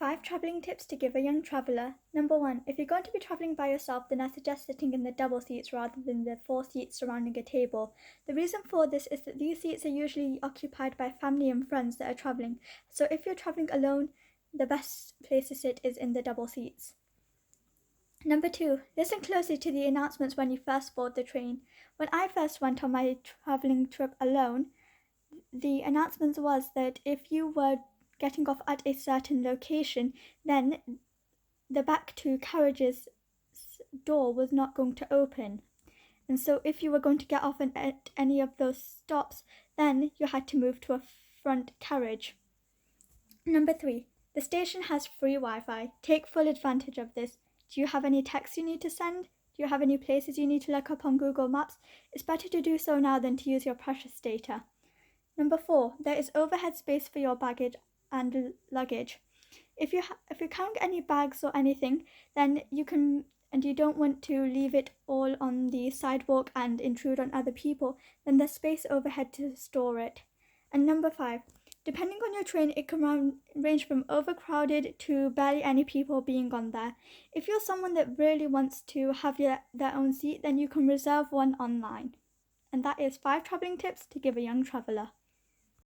5 travelling tips to give a young traveller. Number 1. If you're going to be travelling by yourself, then I suggest sitting in the double seats rather than the 4 seats surrounding a table. The reason for this is that these seats are usually occupied by family and friends that are travelling. So if you're travelling alone, the best place to sit is in the double seats. Number 2. Listen closely to the announcements when you first board the train. When I first went on my travelling trip alone, the announcement was that if you were getting off at a certain location, then the back two carriages door was not going to open. And so if you were going to get off at any of those stops, then you had to move to a front carriage. Number 3. The station has free Wi-Fi. Take full advantage of this. Do you have any texts you need to send? Do you have any places you need to look up on Google Maps? It's better to do so now than to use your precious data. Number 4. There is overhead space for your baggage and luggage. If you can't get any bags or anything, then you don't want to leave it all on the sidewalk and intrude on other people, then there's space overhead to store it. And number 5. Depending on your train, it can range from overcrowded to barely any people being on there. If you're someone that really wants to have their own seat, then you can reserve one online. And that is 5 travelling tips to give a young traveller.